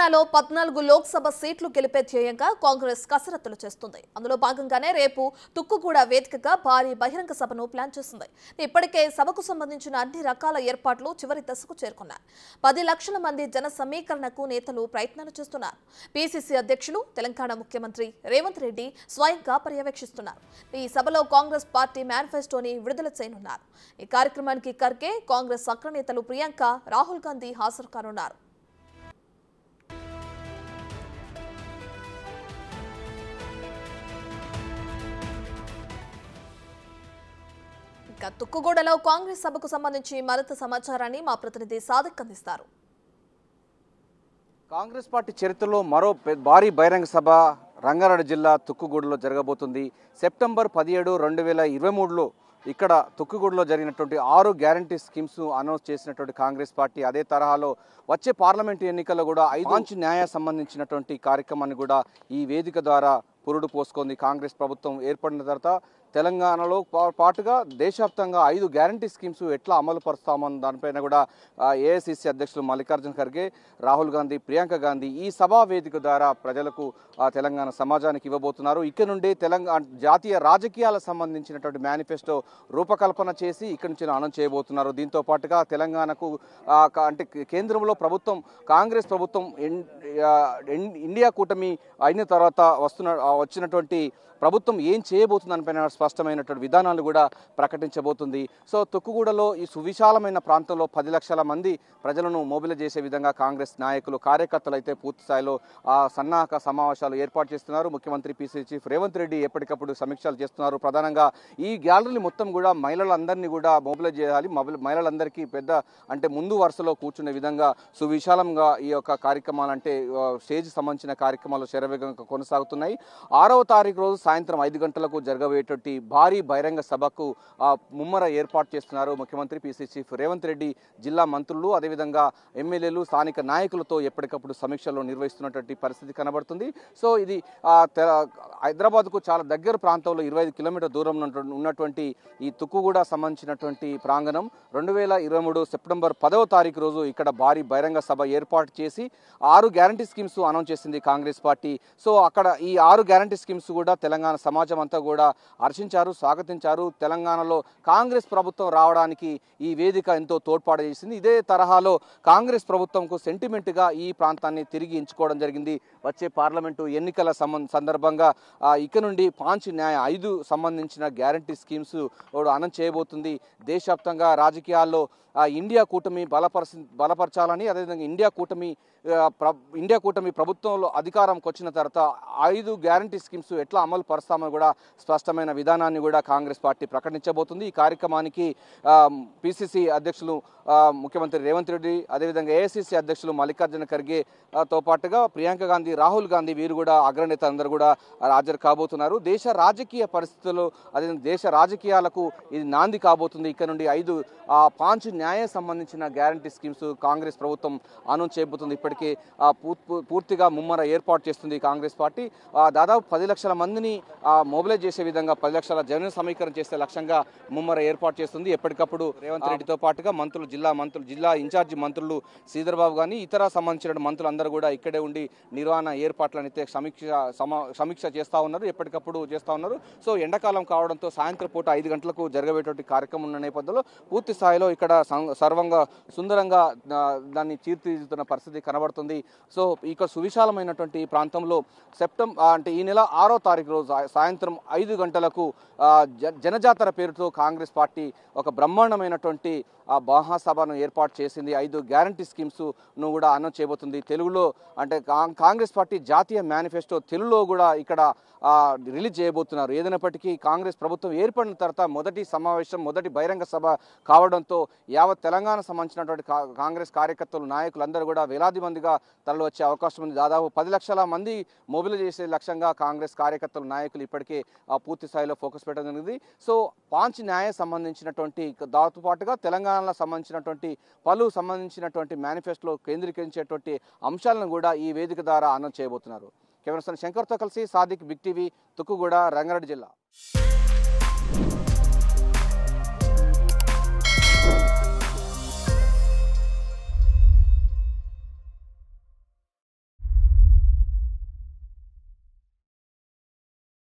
తెలంగాణలో 14 లోక్సభ సీట్లు గెలిపే ధ్యేయంగా కాంగ్రెస్ కసరత్తులు చేస్తుంది. అందులో భాగంగానే రేపు తుక్కుగూడ వేదికగా భారీ బహిరంగ సభను ప్లాన్ చేస్తుంది. ఇప్పటికే సభకు సంబంధించిన అన్ని రకాల ఏర్పాట్లు చివరి దశకు చేరుకున్నాయి. 10 లక్షల మంది జన సమీకరణకు నేతలు ప్రయత్నాలు చేస్తున్నారు. పీసీసీ అధ్యక్షులు తెలంగాణ ముఖ్యమంత్రి రేవంత్ రెడ్డి స్వయంగా పర్యవేక్షిస్తున్నారు. ఈ సభలో కాంగ్రెస్ పార్టీ మేనిఫెస్టోని విడుదల చేయనున్నారు. ఈ కార్యక్రమానికి ఖర్గే, కాంగ్రెస్ అగ్రనేతలు ప్రియాంక, రాహుల్ గాంధీ హాజరు కానున్నారు. తుక్కుగూడలో కాంగ్రెస్ సభకు సంబంధించి మరింత సమాచారాన్ని మా ప్రతినిధి సాదిక్ అందిస్తారు. కాంగ్రెస్ పార్టీ చరిత్రలో మరో భారీ బహిరంగ సభ రంగారెడ్డి జిల్లా తుక్కుగూడలో జరగబోతుంది. సెప్టెంబర్ 17, 2023లో ఇక్కడ తుక్కుగూడలో జరిగినటువంటి 6 గ్యారంటీ స్కీమ్స్ అనౌన్స్ చేసినటువంటి కాంగ్రెస్ పార్టీ అదే తరహాలో వచ్చే పార్లమెంటు ఎన్నికల్లో కూడా 5 న్యాయ సంబంధించినటువంటి కార్యక్రమాన్ని కూడా ఈ వేదిక ద్వారా పురుడు పోసుకుంది. కాంగ్రెస్ ప్రభుత్వం ఏర్పడిన తర్వాత తెలంగాణలో పాటుగా దేశవ్యాప్తంగా 5 గ్యారంటీ స్కీమ్స్ ఎట్లా అమలు పరుస్తామన్న దానిపైన కూడా ఏఐసిసి అధ్యక్షులు మల్లికార్జున ఖర్గే, రాహుల్ గాంధీ, ప్రియాంక గాంధీ ఈ సభా వేదిక ద్వారా ప్రజలకు తెలంగాణ సమాజానికి ఇవ్వబోతున్నారు. ఇక్కడ నుండి తెలంగాణ జాతీయ రాజకీయాలకు సంబంధించినటువంటి మేనిఫెస్టో రూపకల్పన చేసి ఇక్కడి నుంచి అనౌన్స్ చేయబోతున్నారు. దీంతో పాటుగా తెలంగాణకు అంటే కేంద్రంలో ప్రభుత్వం కాంగ్రెస్ ప్రభుత్వం ఇండియా కూటమి అయిన తర్వాత వచ్చినటువంటి ప్రభుత్వం ఏం చేయబోతుందనిపైన స్పష్టమైనటువంటి విధానాలు కూడా ప్రకటించబోతుంది. సో తుక్కుగూడలో ఈ సువిశాలమైన ప్రాంతంలో 10 లక్షల మంది ప్రజలను మొబిలైజ్ చేసే విధంగా కాంగ్రెస్ నాయకులు, కార్యకర్తలు అయితే పూర్తి స్థాయిలో సన్నాహక సమావేశాలు ఏర్పాటు చేస్తున్నారు. ముఖ్యమంత్రి పీసీసీ చీఫ్ రేవంత్ రెడ్డి ఎప్పటికప్పుడు సమీక్షలు చేస్తున్నారు. ప్రధానంగా ఈ గ్యాలరీలు మొత్తం కూడా మహిళలందరినీ కూడా మొబిలైజ్ చేయాలి. మహిళలందరికీ పెద్ద అంటే ముందు వరుసలో కూర్చునే విధంగా సువిశాలంగా ఈ యొక్క కార్యక్రమాలు అంటే స్టేజ్ సంబంధించిన కార్యక్రమాలు శరవేగంగా కొనసాగుతున్నాయి. 6వ తారీఖు రోజు సాయంత్రం 5 గంటలకు జరగబోయేటువంటి భారీ బహిరంగ సభకు ముమ్మర ఏర్పాటు చేస్తున్నారు ముఖ్యమంత్రి పీసీసీ చీఫ్ రేవంత్ రెడ్డి. జిల్లా మంత్రులు అదేవిధంగా ఎమ్మెల్యేలు, స్థానిక నాయకులతో ఎప్పటికప్పుడు సమీక్షలు నిర్వహిస్తున్నటువంటి పరిస్థితి కనబడుతుంది. సో ఇది హైదరాబాద్కు చాలా దగ్గర ప్రాంతంలో 25 కిలోమీటర్ల దూరం ఉన్నటువంటి ఈ తుక్కుగూడ సంబంధించినటువంటి ప్రాంగణం 2023 సెప్టెంబర్ 10వ తారీఖు రోజు ఇక్కడ భారీ బహిరంగ సభ ఏర్పాటు చేసి 6 గ్యారంటీ స్కీమ్స్ అనౌన్స్ చేసింది కాంగ్రెస్ పార్టీ. సో అక్కడ ఈ 6 గ్యారంటీ స్కీమ్స్ కూడా తెలంగాణ సమాజం అంతా కూడా హర్షించారు, స్వాగతించారు. తెలంగాణలో కాంగ్రెస్ ప్రభుత్వం రావడానికి ఈ వేదిక ఎంతో తోడ్పాటు చేసింది. ఇదే తరహాలో కాంగ్రెస్ ప్రభుత్వంకు సెంటిమెంట్గా ఈ ప్రాంతాన్ని తిరిగి ఎంచుకోవడం జరిగింది. వచ్చే పార్లమెంటు ఎన్నికల సందర్భంగా ఇక నుండి 5 న్యాయ 5 సంబంధించిన గ్యారంటీ స్కీమ్స్ అనౌన్స్ చేయబోతుంది. దేశవ్యాప్తంగా రాజకీయాల్లో ఇండియా కూటమి బలపరచాలని, అదేవిధంగా ఇండియా కూటమి ప్రభుత్వంలో అధికారంకి వచ్చిన తర్వాత 5 గ్యారంటీ స్కీమ్స్ ఎట్లా అమలు పరుస్తామని కూడా స్పష్టమైన విధానాన్ని కూడా కాంగ్రెస్ పార్టీ ప్రకటించబోతుంది. ఈ కార్యక్రమానికి పీసీసీ అధ్యక్షులు ముఖ్యమంత్రి రేవంత్ రెడ్డి, అదేవిధంగా ఏఐసిసి అధ్యక్షులు మల్లికార్జున ఖర్గేతో పాటుగా ప్రియాంక గాంధీ, రాహుల్ గాంధీ వీరు కూడా అగ్రనేత అందరూ కూడా హాజరు కాబోతున్నారు. దేశ రాజకీయ పరిస్థితులు అదేవిధంగా దేశ రాజకీయాలకు ఇది నాంది కాబోతుంది. ఇక్కడ నుండి 5 న్యాయ సంబంధించిన గ్యారంటీ స్కీమ్స్ కాంగ్రెస్ ప్రభుత్వం అనౌన్స్ చేయబోతుంది. ఇప్పటికే పూర్తిగా ముమ్మర ఏర్పాటు చేస్తుంది కాంగ్రెస్ పార్టీ. దాదాపు 10 లక్షల మందిని మొబిలైజ్ చేసే విధంగా 10 లక్షల జన సమీకరణ చేసే లక్ష్యంగా ముమ్మర ఏర్పాటు చేస్తుంది. ఎప్పటికప్పుడు రేవంత్ రెడ్డితో పాటుగా జిల్లా ఇన్ఛార్జి మంత్రులు శ్రీధర్ బాబు కానీ ఇతర సంబంధించిన మంత్రులందరూ కూడా ఇక్కడే ఉండి నిర్వహణ ఏర్పాట్లను అయితే సమీక్ష చేస్తూ ఉన్నారు, ఎప్పటికప్పుడు చేస్తూ ఉన్నారు. సో ఎండాకాలం కావడంతో సాయంత్రం పూట 5 గంటలకు జరగబోయేటువంటి కార్యక్రమం ఉన్న నేపథ్యంలో పూర్తి స్థాయిలో ఇక్కడ సర్వంగా సుందరంగా దాన్ని తీర్చిదిద్దుతున్న పరిస్థితి కనబడుతుంది. సో ఇక సువిశాలమైనటువంటి ప్రాంతంలో అంటే ఈ నెల 6వ తారీఖు రోజు సాయంత్రం 5 గంటలకు జనజాతర పేరుతో కాంగ్రెస్ పార్టీ ఒక బ్రహ్మాండమైనటువంటి మహాసభను ఏర్పాటు చేసింది. 5 గ్యారంటీ స్కీమ్స్ ను కూడా అనౌన్స్ చేయబోతుంది. తెలుగులో అంటే కాంగ్రెస్ పార్టీ జాతీయ మేనిఫెస్టో తెలుగులో కూడా ఇక్కడ రిలీజ్ చేయబోతున్నారు. ఏదైనప్పటికీ కాంగ్రెస్ ప్రభుత్వం ఏర్పడిన తర్వాత మొదటి బహిరంగ సభ కావడంతో యావత్ తెలంగాణ సంబంధించినటువంటి కాంగ్రెస్ కార్యకర్తలు, నాయకులందరూ కూడా వేలాది మందిగా తరలి వచ్చే అవకాశం ఉంది. దాదాపు 10 లక్షల మంది మొబిలైజ్ చేసే లక్ష్యంగా కాంగ్రెస్ కార్యకర్తలు, నాయకులు ఇప్పటికే పూర్తి స్థాయిలో ఫోకస్ పెట్టడం జరిగింది. సో 5 న్యాయ సంబంధించినటువంటి దాంతో పాటుగా తెలంగాణలో సంబంధించినటువంటి సంబంధించినటువంటి మేనిఫెస్టోలో కేంద్రీకరించేటువంటి అంశాలను కూడా ఈ వేదిక ద్వారా అనౌన్స్ చేయబోతున్నారు. కెమెరా పర్సన్ శంకర్తో కలిసి సాదిక్, బిగ్ టీవీ, తుక్కుగూడ, రంగారెడ్డి జిల్లా.